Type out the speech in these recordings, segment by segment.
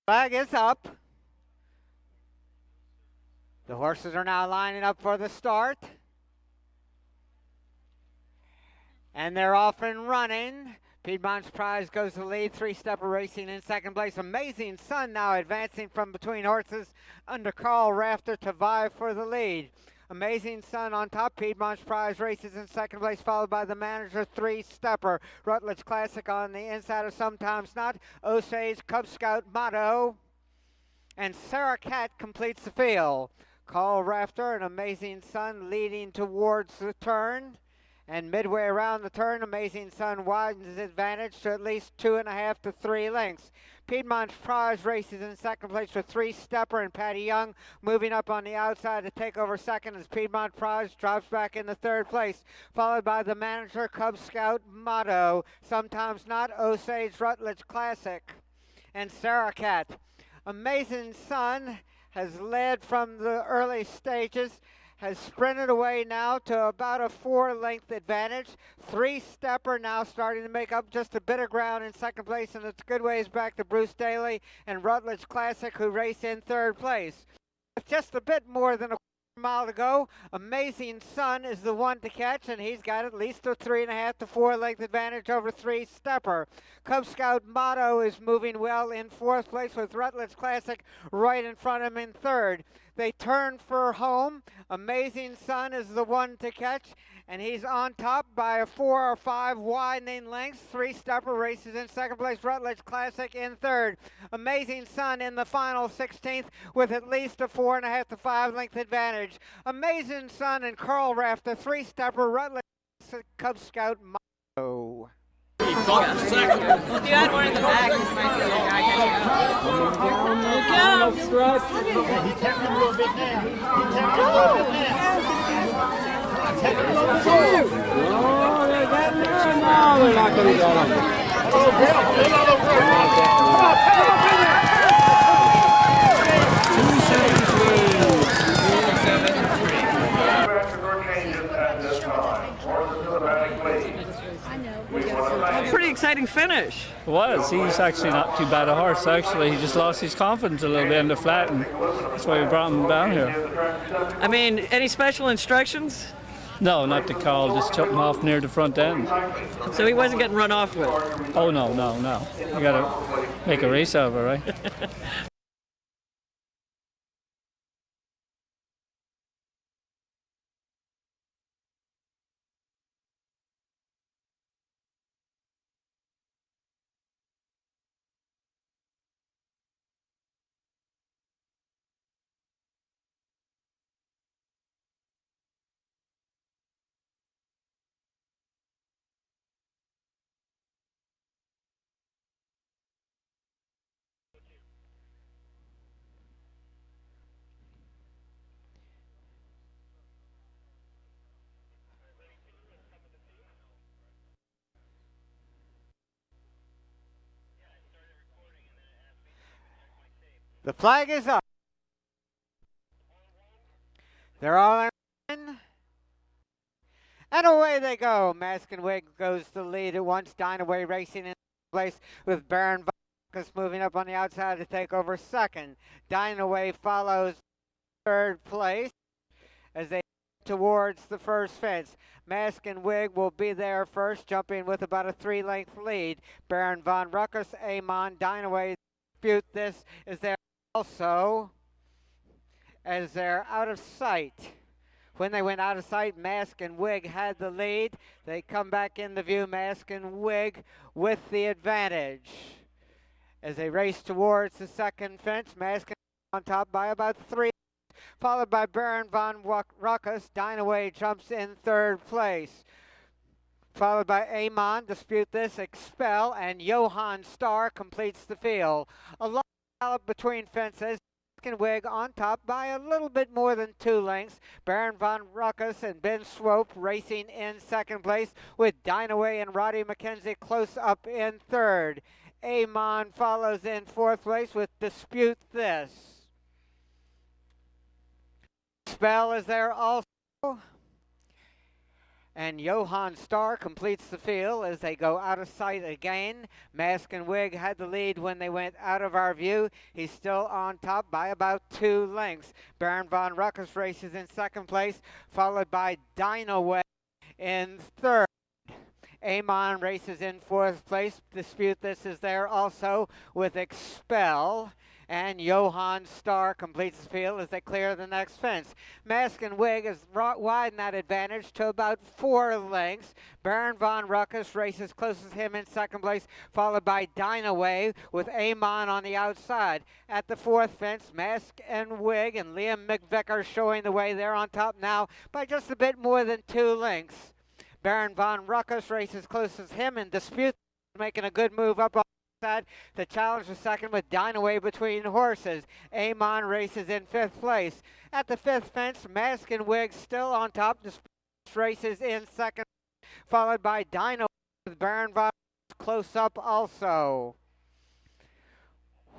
Flag is up. The horses are now lining up for the start. And they're off and running. Piedmont's Prize goes to lead. Three-stepper racing in second place. Amazing Sun now advancing from between horses under Carl Rafter to vie for the lead. Amazing Sun on top. Piedmont's Prize races in second place, followed by the manager three-stepper. Rutledge Classic on the inside of Sometimes Not. Osage, Cub Scout, Motto. And Sarah Cat completes the field. Carl Rafter and Amazing Sun leading towards the turn. And midway around the turn, Amazing Sun widens his advantage to at least 2.5 to 3 lengths. Piedmont's Prize races in second place with three-stepper and Patty Young moving up on the outside to take over second as Piedmont Prize drops back into third place, followed by the manager Cub Scout Motto, Sometimes Not, Osage Rutledge Classic, and Sarah Cat. Amazing Sun has led from the early stages, has sprinted away now to about a 4-length advantage. Three-stepper now starting to make up just a bit of ground in second place, and it's good ways back to Bruce Daly and Rutledge Classic, who race in third place. With just a bit more than a mile to go, Amazing Sun is the one to catch, and he's got at least a 3.5 to 4-length advantage over three-stepper. Cub Scout Motto is moving well in fourth place with Rutledge Classic right in front of him in third. They turn for home. Amazing Sun is the one to catch, and he's on top by a 4 or 5 widening lengths. Three-stepper races in second place. Rutledge Classic in third. Amazing Sun in the final 16th with at least a 4.5 to 5-length advantage. Amazing Sun and Carl Rafter, three-stepper. Rutledge Cub Scout Motto. If you had one in the back, this might be the guy He's tapping a little bit now. He's tapping a little bit now. Tapping a little bit. Oh, they got him there now. They're not going to get him. Come on. Pretty exciting finish. It was. He's actually not too bad a horse, actually. He just lost his confidence a little bit in the flat, and that's why we brought him down here. I mean, any special instructions? No, not to call, just chop him off near the front end. So he wasn't getting run off with? Oh, no. You got to make a race of it, right? The flag is up. They're all in. And away they go. Mask and Wig goes to lead at once. Dynaway racing in place with Baron Vargas moving up on the outside to take over second. Dynaway follows third place as they towards the first fence. Mask and Wig will be there first, jumping with about a 3-length lead. Baron von Ruckus, Amon, Dynaway dispute this as they're also as they're out of sight. When they went out of sight, Mask and Wig had the lead. They come back into view, Mask and Wig with the advantage. As they race towards the second fence, Mask on top by about 3, followed by Baron von Ruckus. Dynaway jumps in third place, followed by Amon, dispute this, Expel, and Johann Starr completes the field. A long gallop between fences. And Wig on top by a little bit more than 2 lengths. Baron von Ruckus and Ben Swope racing in second place, with Dynaway and Roddy McKenzie close up in third. Amon follows in fourth place with Dispute This. Spell is there also. And Johann Starr completes the field as they go out of sight again. Mask and Wig had the lead when they went out of our view. He's still on top by about 2 lengths. Baron von Ruckus races in second place, followed by Dynaway in third. Amon races in fourth place. Dispute This is there also with Expel. And Johann Starr completes the field as they clear the next fence. Mask and Wig has widened that advantage to about 4 lengths. Baron von Ruckus races closest to him in second place, followed by Dynaway with Amon on the outside. At the fourth fence, Mask and Wig and Liam McVicker showing the way. They're on top now by just a bit more than 2 lengths. Baron von Ruckus races closest to him, and Dispute making a good move up on the side to challenge the second with Dynaway between horses. Amon races in 5th place. At the 5th fence, Mask and Wig still on top. Dispute races in second, followed by Dynaway with Baron von Ruckus close up also.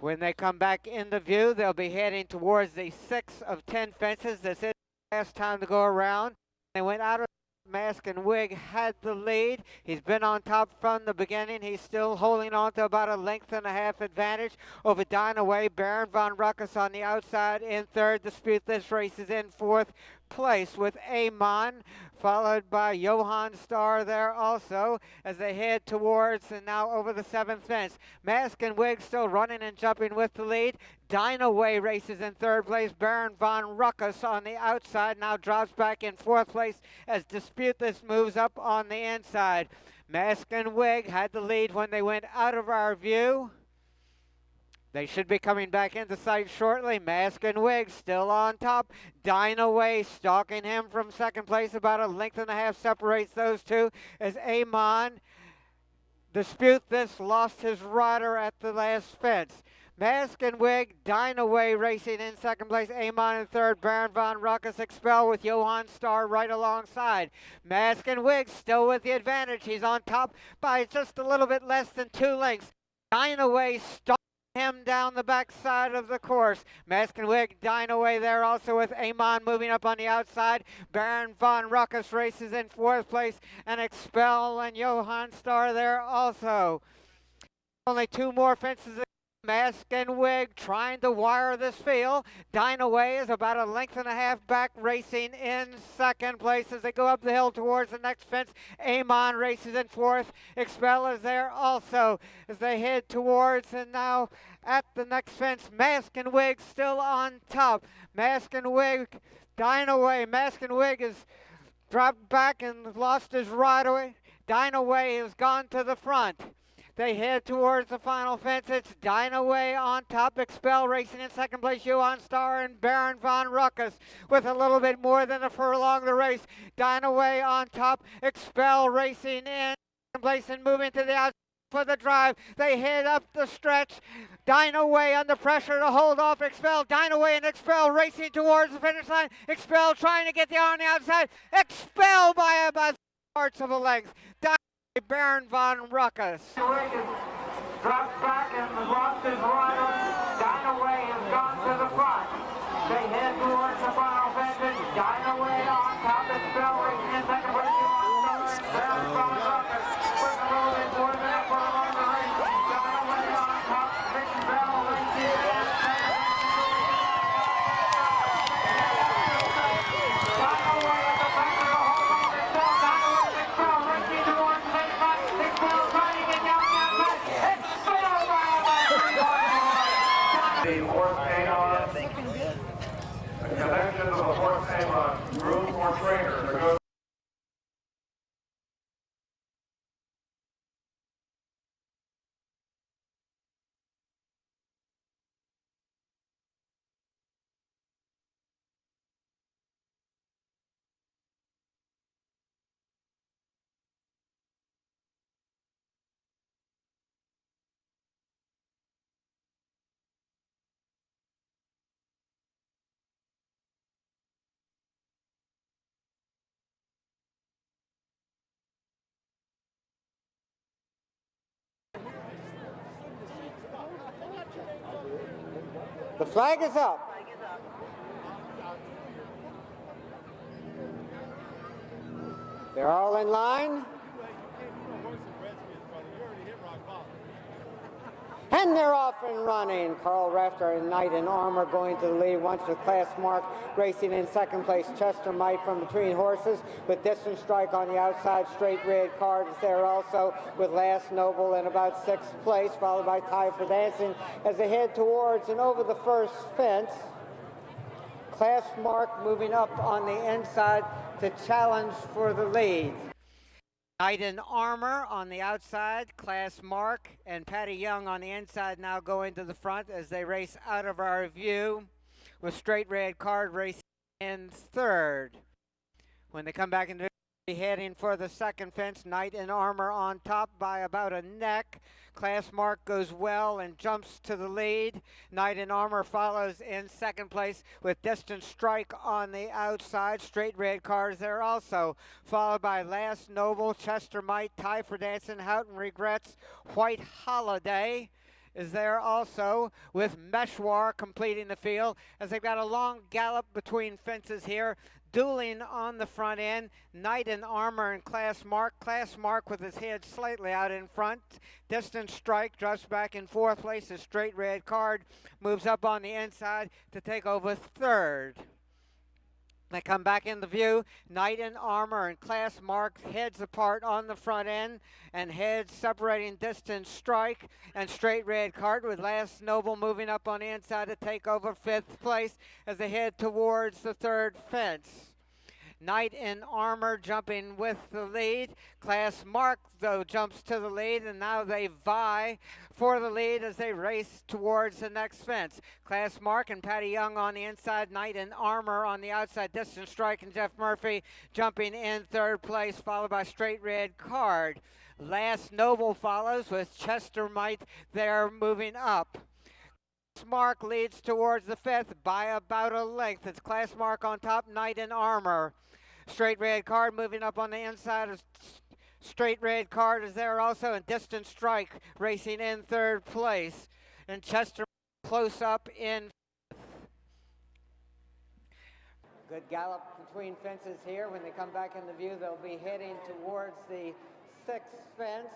When they come back into view, they'll be heading towards the 6 of 10 fences. This is the last time to go around. They went out of Mask and Wig had the lead. He's been on top from the beginning. He's still holding on to about a 1.5 length advantage over Dynaway. Baron von Ruckus on the outside in third. Dispute This race is in 4th place with Amon, followed by Johann Starr there also as they head towards and now over the 7th fence. Mask and Wig still running and jumping with the lead. Dynaway races in 3rd place. Baron von Ruckus on the outside now drops back in 4th place as Dispute This moves up on the inside. Mask and Wig had the lead when they went out of our view. They should be coming back into sight shortly. Mask and Wig still on top. Dynaway stalking him from second place. About a 1.5 lengths separates those two as Amon, Dispute This, lost his rider at the last fence. Mask and Wig, Dynaway racing in second place. Amon in third. Baron von Ruckus Expel with Johann Starr right alongside. Mask and Wig still with the advantage. He's on top by just a little bit less than 2 lengths. Dynaway stalking him down the backside of the course. Mask and Wig, Dynaway there also with Amon moving up on the outside. Baron von Ruckus races in 4th place and Expel and Johann Starr there also. Only 2 more fences. Mask and Wig trying to wire this field. Dynaway is about a 1.5 lengths back racing in second place as they go up the hill towards the next fence. Amon races in 4th. Expel is there also as they head towards and now at the next fence. Mask and Wig still on top. Mask and Wig, Dynaway. Mask and Wig has dropped back and lost his rider. Dynaway has gone to the front. They head towards the final fence. It's Dynaway on top. Expel racing in second place. Johann Starr and Baron von Ruckus with a little bit more than a furlong the race. Dynaway on top. Expel racing in second place and moving to the outside for the drive. They head up the stretch. Dynaway under pressure to hold off Expel. Dynaway and Expel racing towards the finish line. Expel trying to get the on the outside. Expel by about 3/4 of a length. Baron von Ruckus. Dropped back and lost his rider. Dynaway has gone to the front. They head towards the final fence. Dynaway on top. Expel racing in second place. Baron von Ruckus with a little bit more than a furlong the race. Dynaway on top. Expel racing in second. Dynaway at the back of the hold on Expel. Dynaway and Expel racing towards the finish line. Expel trying to get down the outside. Expel by about 3/4. The fourth Amon. The connection to the fourth Amon. Room for trainer to go. The flag is up. They're all in line. And they're off and running. Carl Rafter and Knight in Armor going to the lead once with Class Mark racing in second place. Chester Might from between horses with Distant Strike on the outside. Straight Red Card is there also with Last Noble in about sixth place, followed by Tie for Dancing as they head towards and over the first fence. Class Mark moving up on the inside to challenge for the lead. Knight in Armor on the outside, Class Mark and Patty Young on the inside now going to the front as they race out of our view with Straight Red Card racing in third. When they come back into heading for the second fence, Knight in Armor on top by about a neck. Class Mark goes well and jumps to the lead. Knight in Armor follows in second place with Distant Strike on the outside. Straight Red Cars there also, followed by Last Noble, Chester Might, Tie for Dancing, Houghton Regrets, White Holiday is there also with Meshwar completing the field as they've got a long gallop between fences here. Dueling on the front end, Knight in Armor and Class Mark. Class Mark with his head slightly out in front. Distant Strike drops back in fourth place as Straight Red Card moves up on the inside to take over third. They come back into view. Knight in Armor and Class Mark heads apart on the front end and heads separating Distant Strike and Straight Red Card with Last Noble moving up on the inside to take over fifth place as they head towards the third fence. Knight in Armor jumping with the lead. Class Mark, though, jumps to the lead, and now they vie for the lead as they race towards the next fence. Class Mark and Patty Young on the inside. Knight in Armor on the outside. Distant Strike and Jeff Murphy jumping in third place, followed by Straight Red Card. Last Noble follows with Chester Might there moving up. Class Mark leads towards the fifth by about a length. It's Class Mark on top, Knight in Armor. Straight Red Card moving up on the inside of Straight Red Card is there also, and Distant Strike racing in third place. And Chester close up in fifth. Good gallop between fences here. When they come back into view, they'll be heading towards the sixth fence.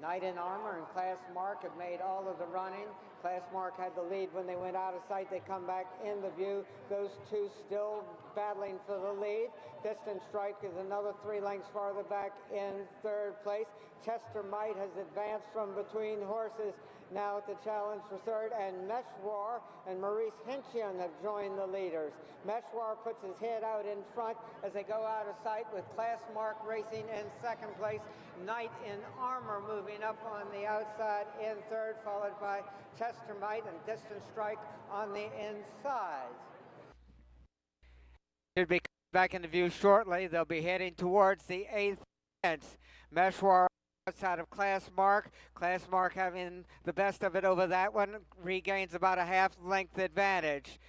Knight in Armor and Class Mark have made all of the running. Class Mark had the lead when they went out of sight. They come back in the view. Those two still battling for the lead. Distant Strike is another 3 lengths farther back in third place. Chester Might has advanced from between horses now to challenge for third, and Meshwar and Maurice Hinchian have joined the leaders. Meshwar puts his head out in front as they go out of sight with Class Mark racing in second place. Knight in Armor moving up on the outside in third, followed by Chester Might and Distant Strike on the inside. Should be back into view shortly. They'll be heading towards the eighth fence. Meshwar outside of Class Mark. Class Mark having the best of it over that one, regains about a half-length advantage.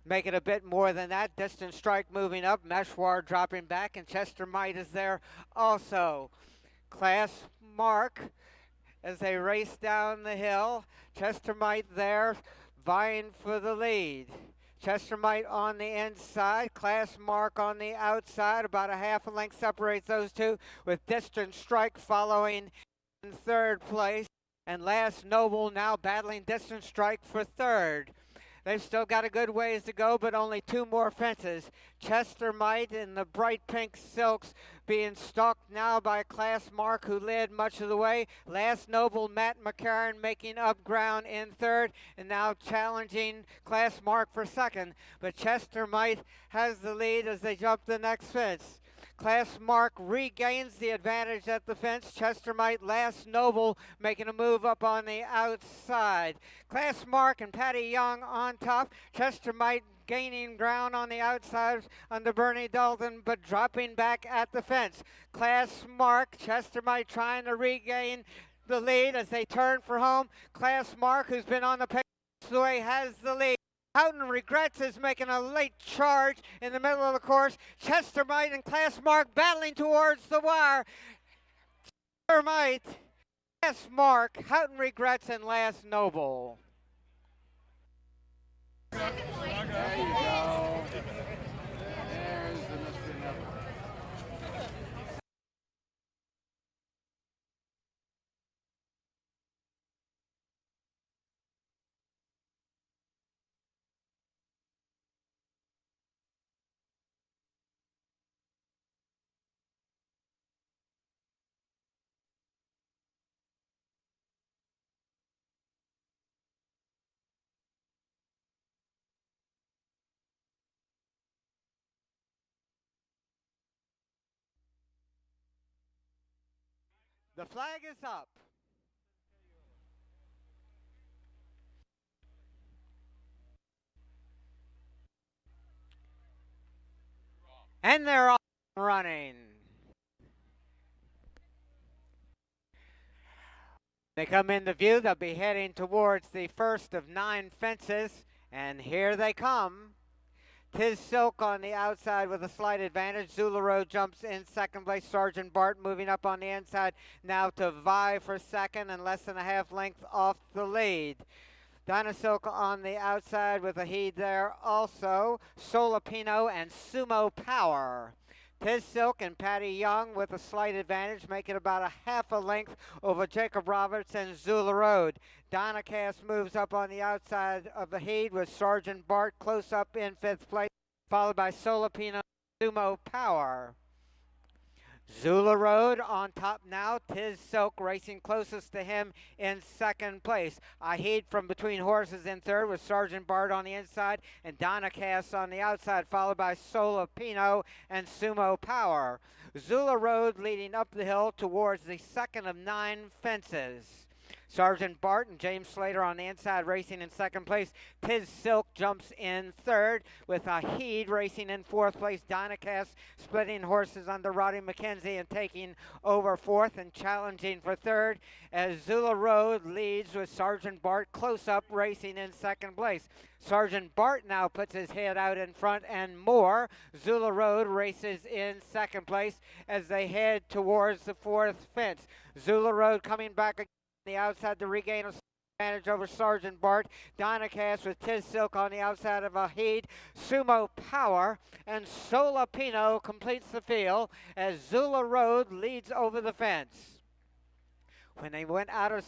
Make it a bit more than that. Distant Strike moving up. Meshwar dropping back, and Chester Might is there also. Class Mark as they race down the hill. Chester Might there vying for the lead. Chester Might on the inside, Class Mark on the outside. About a half a length separates those two, with Distant Strike following in third place. And Last Noble now battling Distant Strike for third. They've still got a good ways to go, but only 2 more fences. Chester Might in the bright pink silks being stalked now by Class Mark, who led much of the way. Last Noble, Matt McCarron making up ground in third, and now challenging Class Mark for second. But Chester Might has the lead as they jump the next fence. Class Mark regains the advantage at the fence. Chester Might, Last Noble making a move up on the outside. Class Mark and Patty Young on top. Chester Might gaining ground on the outside under Bernie Dalton, but dropping back at the fence. Class Mark, Chester Might trying to regain the lead as they turn for home. Class Mark, who's been on the pace the way, has the lead. Houghton Regrets is making a late charge in the middle of the course. Chester Might and Class Mark battling towards the wire. Chester Might, Class Mark, Houghton Regrets, and Last Noble. There you go. The flag is up. And they're off and running. They come into view, they'll be heading towards the first of 9 fences, and here they come. Tiz Silk on the outside with a slight advantage. Zula Road jumps in second place. Sergeant Bart moving up on the inside now to vie for second and less than a half length off the lead. Dinah Silk on the outside with a head there also. Solapino and Sumo Power. Tiz Silk and Patty Young with a slight advantage, making about a half a length over Jacob Roberts and Zula Road. Donna Cass moves up on the outside of the heat with Sergeant Bart close up in 5th place, followed by Solapino and Sumo Power. Zula Road on top now. Tiz Silk racing closest to him in 2nd place. Aheed from between horses in 3rd with Sergeant Bart on the inside and Donna Cass on the outside, followed by Solapino and Sumo Power. Zula Road leading up the hill towards the 2nd of 9 fences. Sergeant Bart and James Slater on the inside racing in 2nd place. Tiz Silk jumps in 3rd with Aheed racing in 4th place. Dynacast splitting horses under Roddy McKenzie and taking over 4th and challenging for 3rd as Zula Road leads with Sergeant Bart close up racing in 2nd place. Sergeant Bart now puts his head out in front and more. Zula Road races in 2nd place as they head towards the 4th fence. Zula Road coming back again the outside to regain a advantage over Sergeant Bart. Dynacast with Tiz Silk on the outside of Aheed. Sumo Power and Solapino completes the field as Zula Road leads over the fence. When they went out of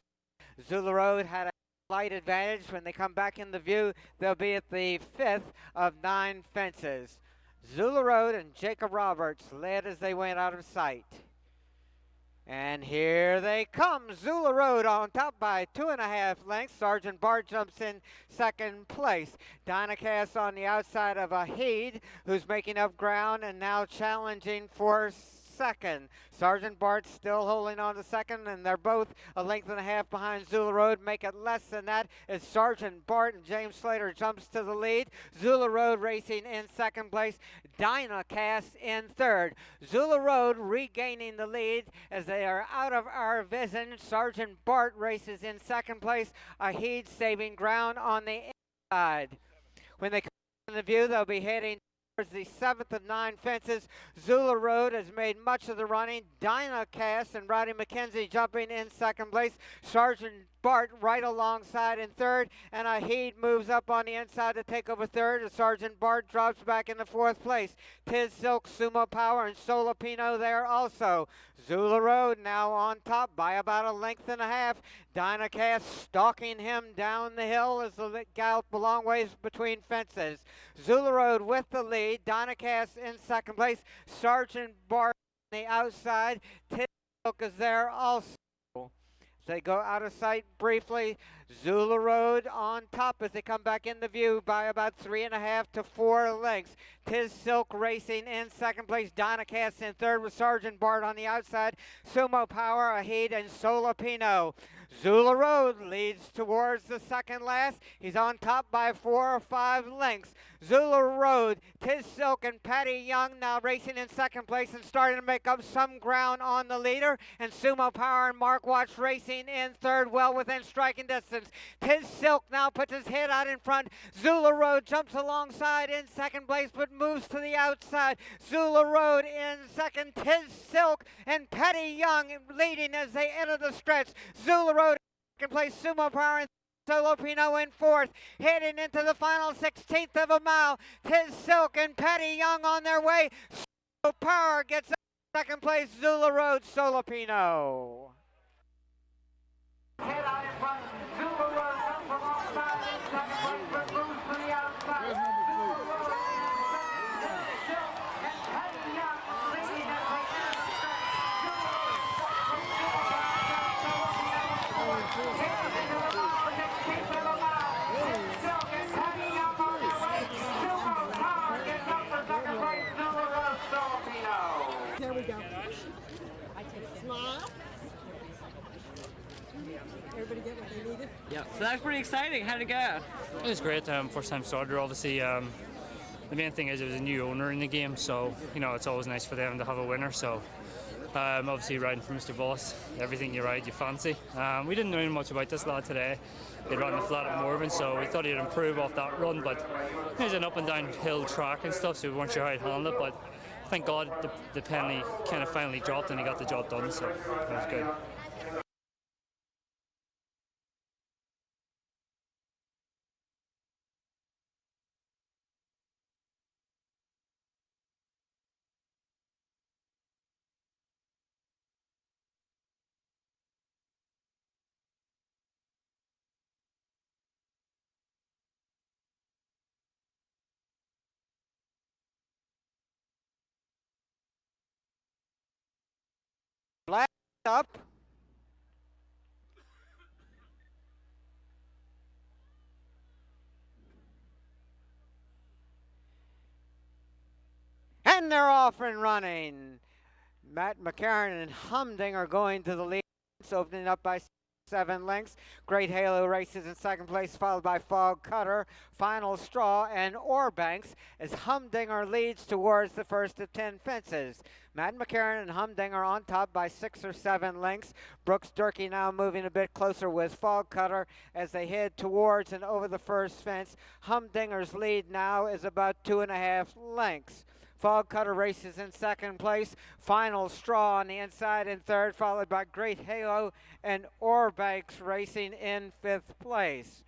Zula Road had a slight advantage. When they come back in the view, they'll be at the 5th of 9 fences. Zula Road and Jacob Roberts led as they went out of sight. And here they come. Zula Road on top by 2.5 lengths. Sergeant Bart jumps in 2nd place. Dynacast on the outside of Aheed, who's making up ground and now challenging for 2nd. Sergeant Bart still holding on to 2nd, and they're both a length and a half behind Zula Road. Make it less than that as Sergeant Bart and James Slater jumps to the lead. Zula Road racing in 2nd place. Dynacast in 3rd. Zula Road regaining the lead as they are out of our vision. Sergeant Bart races in 2nd place. Aheed saving ground on the inside. When they come in the view, they'll be heading the 7th of 9 fences. Zula Road has made much of the running. Dynacast and Roddy McKenzie jumping in 2nd place. Sergeant Bart right alongside in 3rd, and Aheed moves up on the inside to take over 3rd as Sergeant Bart drops back into 4th place. Tiz Silk, Sumo Power, and Solapino there also. Zula Road now on top by about a length and a half. Dynacast stalking him down the hill as the gallop a long ways between fences. Zula Road with the lead. Dynacast in 2nd place. Sergeant Bart on the outside. Tiz Silk is there also. They go out of sight briefly. Zula Road on top as they come back into view by about 3.5 to 4 lengths. Tiz Silk racing in 2nd place. Dynacast in 3rd with Sergeant Bart on the outside. Sumo Power, Aheed, and Solapino. Zula Road leads towards the 2nd last. He's on top by 4 or 5 lengths. Zula Road, Tiz Silk, and Patty Young now racing in 2nd place and starting to make up some ground on the leader. And Sumo Power and Mark Watts racing in 3rd, well within striking distance. Tiz Silk now puts his head out in front. Zula Road jumps alongside in 2nd place but moves to the outside. Zula Road in 2nd. Tiz Silk and Patty Young leading as they enter the stretch. Zula Road in 2nd place. Sumo Power in Solapino in 4th, heading into the final 16th of a mile. Tiz Silk and Patty Young on their way. Sumo Power gets up in 2nd place. Zula Road, Solapino. Head out in front. Zula Road comes alongside in 2nd place, but moves to the outside. Zula Road in 2nd. Silk and Patty Young leading as they enter the stretch. Zula Road heading into the final 16th of a mile. Tiz Silk and Patty Young on their way. Sumo Power gets up for 2nd place. Zula Road, Solapino. There we go. Smile. everybody get what they needed? Yeah. So that's pretty exciting. How'd it go? It was great. First time starter, obviously. The main thing is it was a new owner in the game, so it's always nice for them to have a winner. So obviously riding for Mr. Boss, everything you ride you fancy. We didn't know much about this lad today. He ran the flat at Morven, so we thought he'd improve off that run, but it was an up and down hill track and stuff, so we weren't sure how he'd handle it, but thank God the penny kind of finally dropped and he got the job done, so it was good. Blast up. And they're off and running. Matt McCarron and Humding are going to the lead, opening up by 7 lengths. Great Halo races in second place, followed by Fog Cutter, Final Straw, and Orbanks as Humdinger leads towards the first of 10 fences. Matt McCarron and Humdinger on top by 6 or 7 lengths. Brooks Durkee now moving a bit closer with Fog Cutter as they head towards and over the first fence. Humdinger's lead now is about 2.5 lengths. Fog Cutter races in second place. Final Straw on the inside in third, followed by Great Halo and Orbanks racing in 5th place.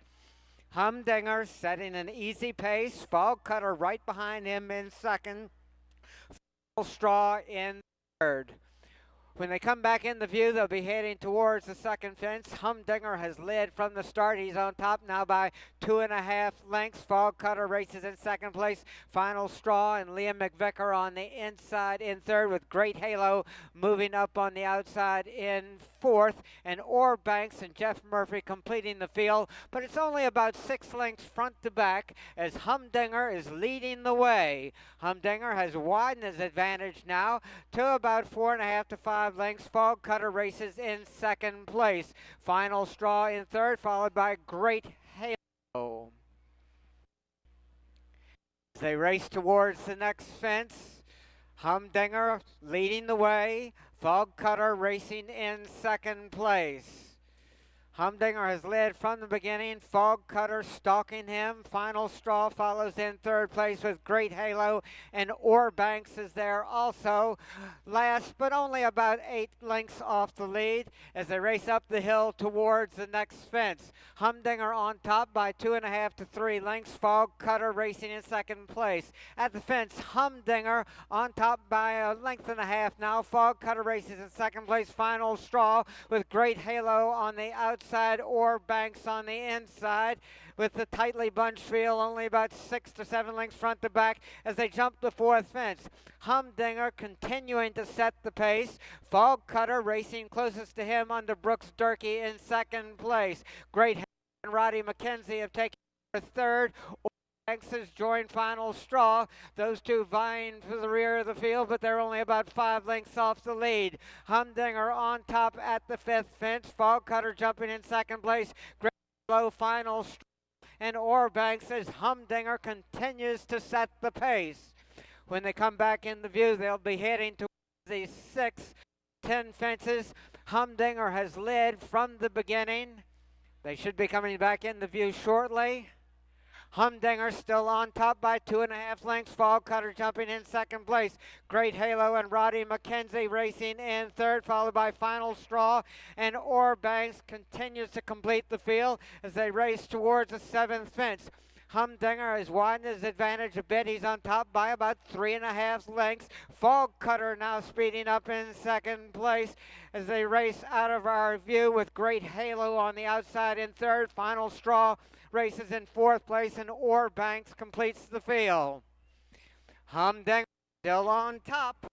Humdinger setting an easy pace. Fog Cutter right behind him in second. Final Straw in third. When they come back in the view, they'll be heading towards the second fence. Humdinger has led from the start. He's on top now by 2.5 lengths. Fog Cutter races in second place. Final Straw and Liam McVicker on the inside in third, with Great Halo moving up on the outside in fourth. And Orbanks and Jeff Murphy completing the field. But it's only about 6 lengths front to back as Humdinger is leading the way. Humdinger has widened his advantage now to about 4.5 to 5 lengths. Fog Cutter races in second place. Final Straw in third, followed by Great Halo. As they race towards the next fence, Humdinger leading the way. Fog Cutter racing in second place. Humdinger has led from the beginning. Fog Cutter stalking him. Final Straw follows in third place with Great Halo, and Orbanks is there also. Last, but only about 8 lengths off the lead as they race up the hill towards the next fence. Humdinger on top by 2.5 to 3 lengths. Fog Cutter racing in second place. At the fence, Humdinger on top by a length and a half now. Fog Cutter races in second place. Final Straw with Great Halo on the outside. Orbanks on the inside with the tightly bunched field, only about 6 to 7 lengths front to back as they jump the fourth fence. Humdinger continuing to set the pace. Fog Cutter racing closest to him under Brooks Durkee in second place. Great Halo and Roddy McKenzie have taken third. Orbanks has joined Final Straw. Those two vying for the rear of the field, but they're only about 5 lengths off the lead. Humdinger on top at the 5th fence. Fog Cutter jumping in second place. Great Low Final Straw and Orbanks as Humdinger continues to set the pace. When they come back in the view, they'll be heading towards the 6-10 fences. Humdinger has led from the beginning. They should be coming back in the view shortly. Humdinger still on top by 2.5 lengths. Fog Cutter jumping in second place. Great Halo and Roddy McKenzie racing in third, followed by Final Straw. And Orbanks continues to complete the field as they race towards the 7th fence. Humdinger has widened his advantage a bit. He's on top by about 3.5 lengths. Fog Cutter now speeding up in second place as they race out of our view with Great Halo on the outside in third. Final Straw races in 4th place, and Orbanks completes the field. Humdinger still on top.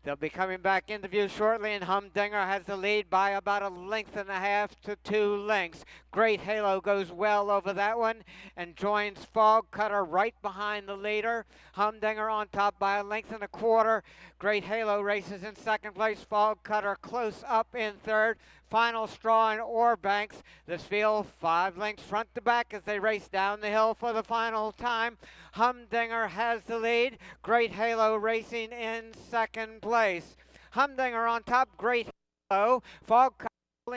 They'll be coming back into view shortly, and Humdinger has the lead by about 1.5 to 2 lengths. Great Halo goes well over that one and joins Fog Cutter right behind the leader. Humdinger on top by 1.25 lengths. Great Halo races in second place. Fog Cutter close up in third. Final Straw and Orbanks. This field 5 lengths front to back as they race down the hill for the final time. Humdinger has the lead. Great Halo racing in second place. Humdinger on top. Great Halo. Fog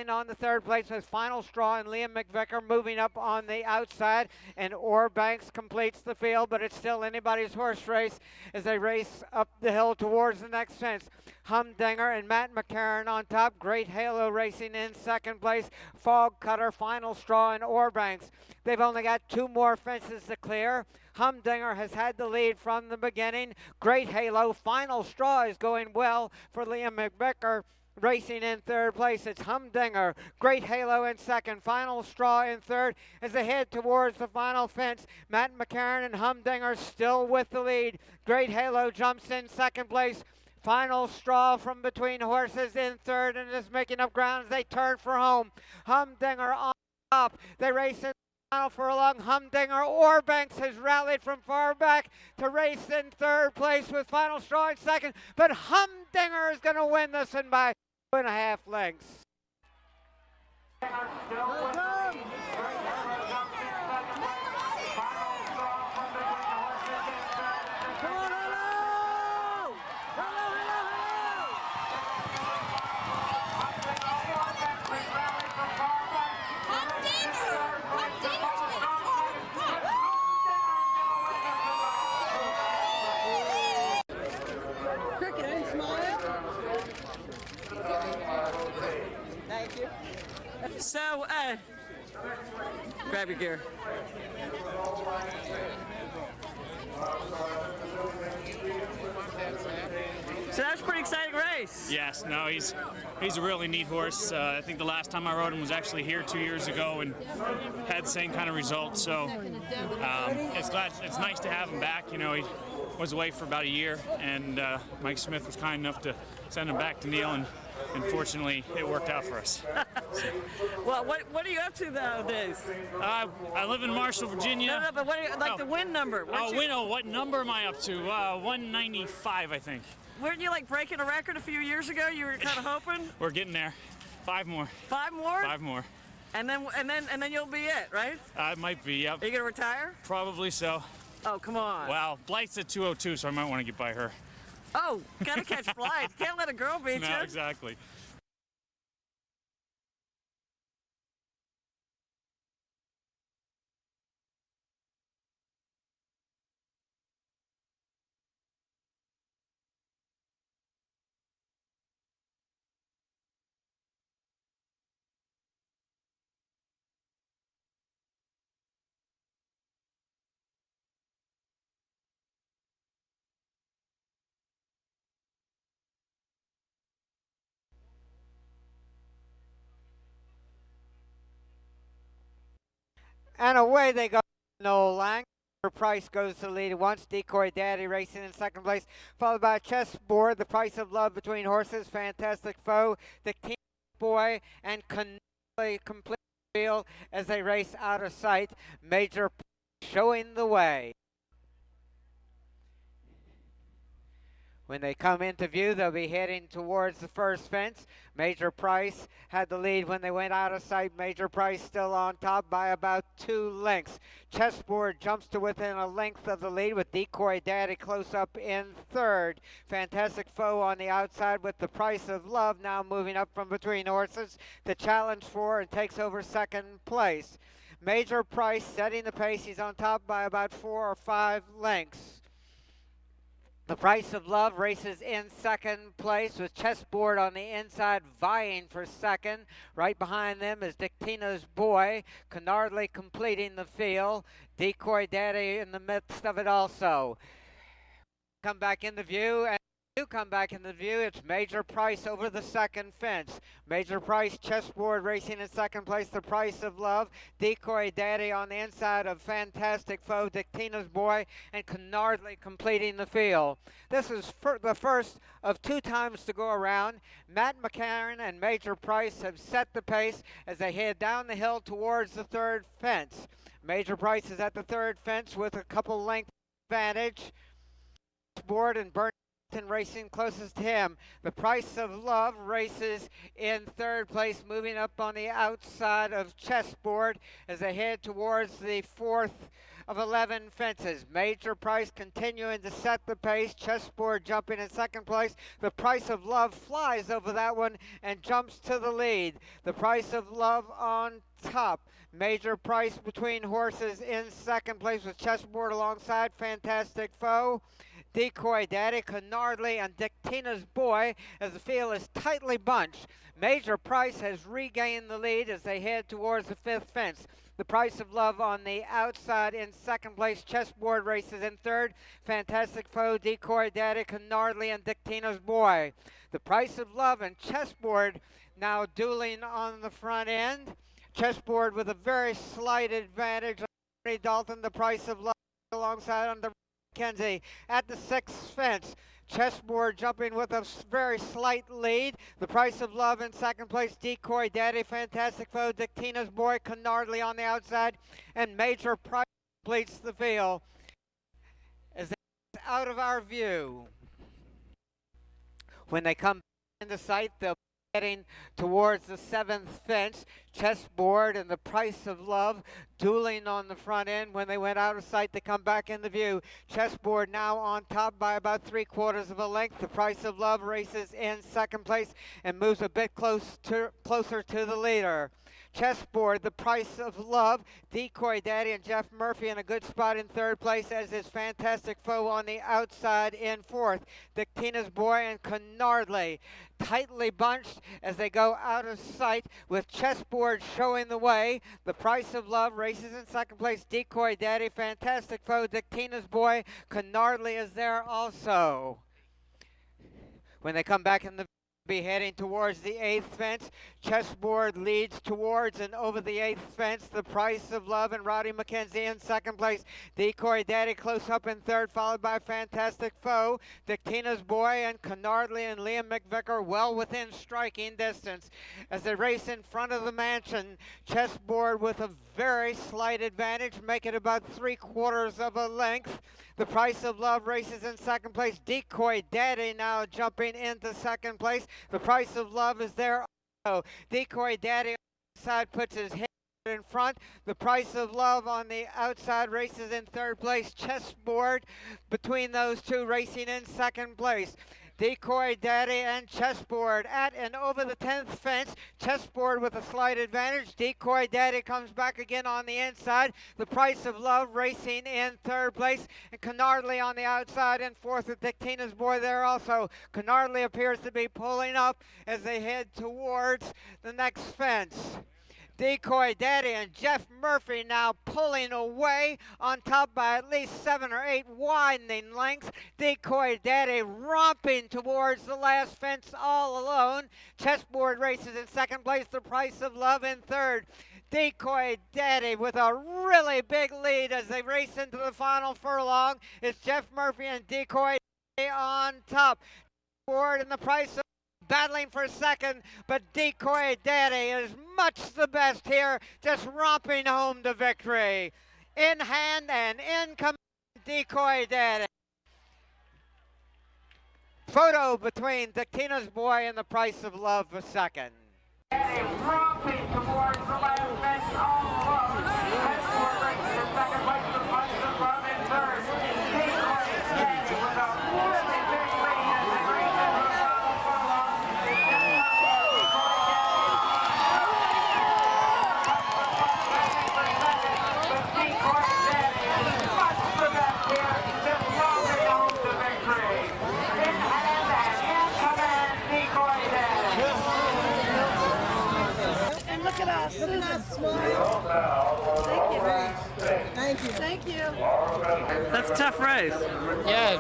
on the third place with Final Straw and Liam McVicker moving up on the outside, and Orbanks completes the field, but it's still anybody's horse race as they race up the hill towards the next fence. Humdinger and Matt McCarron on top. Great Halo racing in second place. Fog Cutter, Final Straw, and Orbanks. They've only got 2 more fences to clear. Humdinger has had the lead from the beginning. Great Halo, Final Straw is going well for Liam McVicker. Racing in third place, it's Humdinger. Great Halo in second. Final Straw in third as they head towards the final fence. Matt McCarron and Humdinger still with the lead. Great Halo jumps in second place. Final Straw from between horses in third and is making up ground as they turn for home. Humdinger on top. They race in the final furlong. Humdinger. Orbanks has rallied from far back to race in third place with Final Straw in second. But Humdinger is going to win this one by 2.5 lengths. So, grab your gear. So that was a pretty exciting race. Yes, no, he's a really neat horse. I think the last time I rode him was actually here 2 years ago and had the same kind of result. So it's nice to have him back. You know, he was away for about a year, and Mike Smith was kind enough to send him back to Neil, and fortunately it worked out for us. Well, what are you up to nowadays? I live in Marshall, Virginia. No, but what are you, the win number? What number am I up to? 195, I think. Weren't you like breaking a record a few years ago? You were kind of hoping. We're getting there. 5 more. 5 more? 5 more. And then you'll be it, right? It might be. Yep. Are you gonna retire? Probably so. Oh, come on. Well, Blythe's at 202, so I might want to get by her. Oh, gotta catch Blythe. Can't let a girl beat you. No, exactly. And away they go. Noel Laing. Price goes to the lead once. Decoy Daddy racing in second place, followed by Chessboard. The Price of Love between horses. Fantastic Foe. The Teen Boy and Connolly complete the field as they race out of sight. Major showing the way. When they come into view, they'll be heading towards the first fence. Major Price had the lead when they went out of sight. Major Price still on top by about 2 lengths. Chessboard jumps to within a length of the lead with Decoy Daddy close up in third. Fantastic Foe on the outside with the Price of Love now moving up from between horses to challenge for and takes over second place. Major Price setting the pace. He's on top by about 4 or 5 lengths. The Price of Love races in second place with Chessboard on the inside vying for second. Right behind them is Dictina's Boy, Connardly completing the field. Decoy Daddy in the midst of it also. Come back into view, and come back into view. It's Major Price over the second fence. Major Price, Chessboard racing in second place. The Price of Love, Decoy Daddy on the inside of Fantastic Foe, Dictina's Boy, and Connardly completing the field. This is the first of 2 times to go around. Matt McCarron and Major Price have set the pace as they head down the hill towards the third fence. Major Price is at the third fence with a couple length advantage. Chessboard and Burn racing closest to him. The Price of Love races in third place, moving up on the outside of Chessboard as they head towards the fourth of 11 fences. Major Price continuing to set the pace. Chessboard jumping in second place. The Price of Love flies over that one and jumps to the lead. The Price of Love on top. Major Price between horses in second place with Chessboard alongside Fantastic Foe, Decoy Daddy, Canardly, and Dictina's Boy as the field is tightly bunched. Major Price has regained the lead as they head towards the fifth fence. The Price of Love on the outside in second place. Chessboard races in third. Fantastic Foe, Decoy Daddy, Canardly, and Dictina's Boy. The Price of Love and Chessboard now dueling on the front end. Chessboard with a very slight advantage on Dalton. The Price of Love alongside on the Mackenzie at the sixth fence. Chessboard jumping with a very slight lead. The Price of Love in second place. Decoy Daddy, Fantastic Foe, Dictina's Boy, Canardly on the outside, and Major Price completes the field as they're out of our view. When they come into sight, they'll be heading towards the seventh fence. Chessboard and the Price of Love dueling on the front end. When they went out of sight, they come back into view. Chessboard now on top by about 3/4 of a length. The Price of Love races in second place and moves a bit closer to the leader. Chessboard, the Price of Love, Decoy Daddy, and Jeff Murphy in a good spot in third place, as is Fantastic Foe on the outside in fourth. Dictina's Boy and Canardly tightly bunched as they go out of sight, with Chessboard showing the way. The Price of Love races in second place. Decoy Daddy, Fantastic Foe, Dictina's Boy, Canardly is there also. When they come back in the be heading towards the eighth fence. Chessboard leads towards and over the eighth fence. The Price of Love and Rowdy Mackenzie in second place. Decoy Daddy close up in third, followed by Fantastic Foe, Dictina's Boy, and Canardly and Liam McVicker well within striking distance. As they race in front of the mansion, Chessboard with a very slight advantage, making about 3/4 of a length. The Price of Love races in second place. Decoy Daddy now jumping into second place. The Price of Love is there also. Decoy Daddy on the side puts his head in front. The Price of Love on the outside races in third place. Chessboard between those two racing in second place. Decoy Daddy and Chessboard at and over the 10th fence. Chessboard with a slight advantage. Decoy Daddy comes back again on the inside. The Price of Love racing in third place. And Canardly on the outside in fourth with Dictina's Boy there also. Canardly appears to be pulling up as they head towards the next fence. Decoy Daddy and Jeff Murphy now pulling away on top by at least 7 or 8 widening lengths. Decoy Daddy romping towards the last fence all alone. Chessboard races in second place. The Price of Love in third. Decoy Daddy with a really big lead as they race into the final furlong. It's Jeff Murphy and Decoy Daddy on top. Chessboard and the Price of battling for second, but Decoy Daddy is much the best here, just romping home the victory. In hand and in command, Decoy Daddy. Photo between Dictina's Boy and the Price of Love for second. Daddy romping towards the last fence all alone. Chessboard races in second place, the Price of Love in third. Decoy Daddy with a really big lead as they race into the final furlong. And look at us. Look at us. Thank you. Thank you. That's a tough race. Yeah,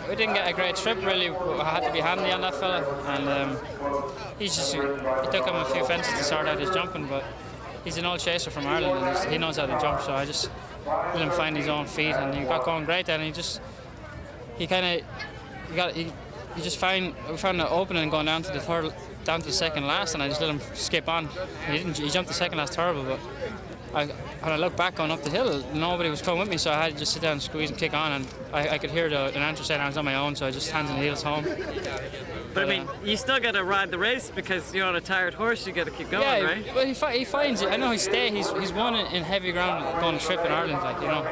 we didn't get a great trip really. I had to be handy on that fella, and it took him a few fences to sort out his jumping, but he's an old chaser from Ireland and he knows how to jump, so I just let him find his own feet, and he got going great then. We found an opening going down to the down to the second last, and I just let him skip on. He jumped the second last terrible, but when I looked back going up the hill, nobody was coming with me, so I had to just sit down and squeeze and kick on, and I could hear the announcer saying I was on my own, so I just hands and heels home. But I mean, you still got to ride the race because you're on a tired horse. You got to keep going, yeah, right? Well, he finds it. I know he's won in heavy ground going a trip in Ireland, like, you know.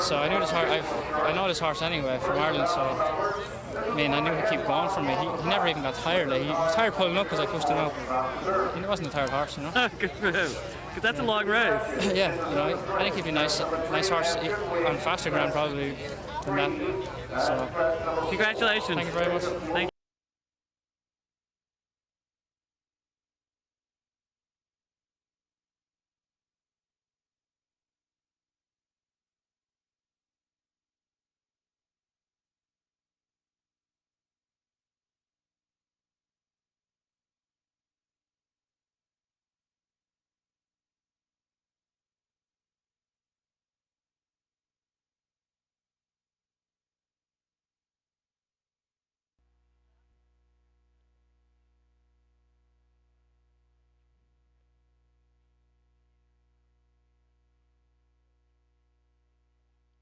So I knew this horse. I know this horse anyway from Ireland. So I mean, I knew he'd keep going for me. He never even got tired. Like, he was tired pulling up because I pushed him up. He wasn't a tired horse, you know. Good for him. Because that's a long race. Yeah, you know, I think he'd be nice horse on faster ground probably than that. So congratulations. Thank you very much. Thank you.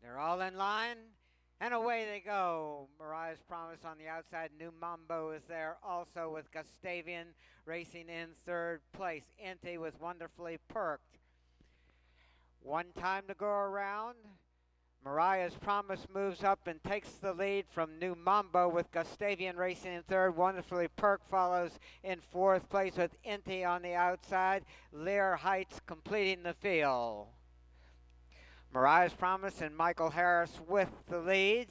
They're all in line, and away they go. Mariah's Promise on the outside. New Mambo is there also with Gustavian racing in third place. Inti was Wonderfully Perked. One time to go around. Mariah's Promise moves up and takes the lead from New Mambo with Gustavian racing in third. Wonderfully Perked follows in fourth place with Inti on the outside. Lear Heights completing the field. Mariah's Promise and Michael Harris with the lead.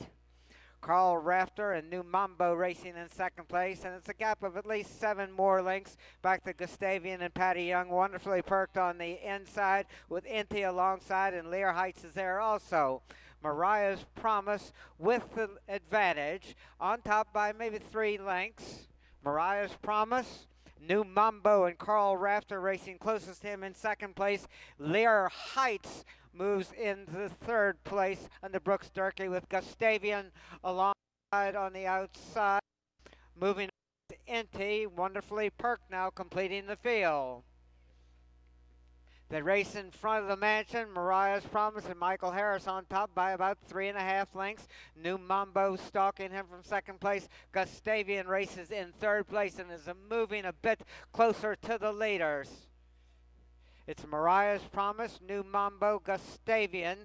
Carl Rafter and New Mambo racing in second place, and it's a gap of at least 7 more lengths back to Gustavian and Patty Young. Wonderfully Perked on the inside with Inti alongside, and Lear Heights is there also. Mariah's Promise with the advantage, on top by maybe 3 lengths. Mariah's Promise, New Mambo and Carl Rafter racing closest to him in second place. Lear Heights moves into third place under Brooks Durkee with Gustavian alongside on the outside. Moving to Inti, Wonderfully Perked now completing the field. The race in front of the mansion, Mariah's Promise and Michael Harris on top by about 3.5 lengths. New Mambo stalking him from second place. Gustavian races in third place and is moving a bit closer to the leaders. It's Mariah's Promise, New Mambo, Gustavian,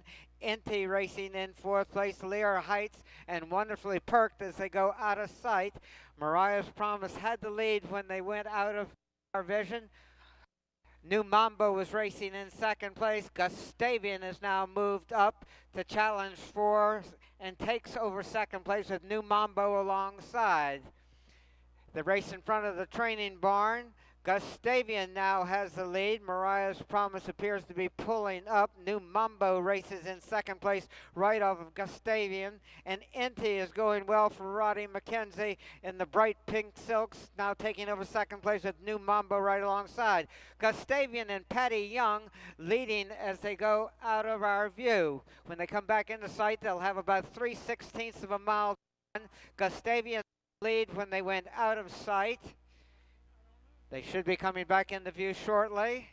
Inti racing in fourth place, Lear Heights, and Wonderfully Perked as they go out of sight. Mariah's Promise had the lead when they went out of our vision. New Mambo was racing in second place. Gustavian is now moved up to challenge for and takes over second place with New Mambo alongside. The race in front of the training barn. Gustavian now has the lead. Mariah's Promise appears to be pulling up. New Mambo races in second place right off of Gustavian. And Inti is going well for Roddy McKenzie in the bright pink silks, now taking over second place with New Mambo right alongside. Gustavian and Patty Young leading as they go out of our view. When they come back into sight, they'll have about 3/16 of a mile. Gustavian lead when they went out of sight. They should be coming back into view shortly.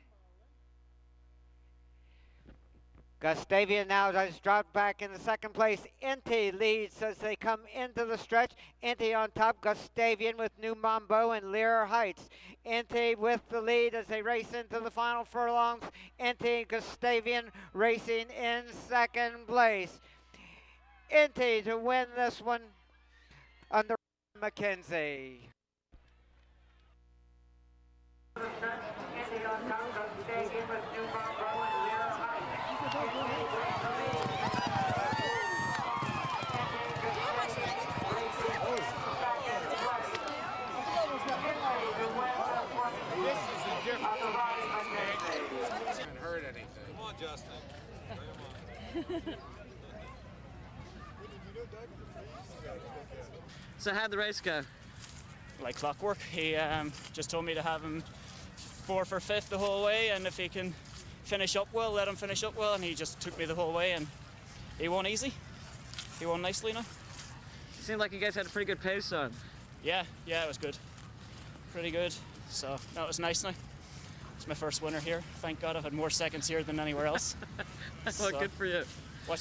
Gustavian now has dropped back into second place. Inti leads as they come into the stretch. Inti on top, Gustavian with New Mambo and Lear Heights. Inti with the lead as they race into the final furlongs. Inti and Gustavian racing in second place. Inti to win this one under McKenzie. So how'd the race go? Like clockwork. He just told me to have him 4 for 5th the whole way, and if he can finish up well, let him finish up well, and he just took me the whole way, and he won easy. He won nicely now. Seemed like you guys had a pretty good pace on. Yeah, it was good. pretty good. So that was nice now. It's my first winner here. Thank God I've had more seconds here than anywhere else. Well, So, good for you. Watch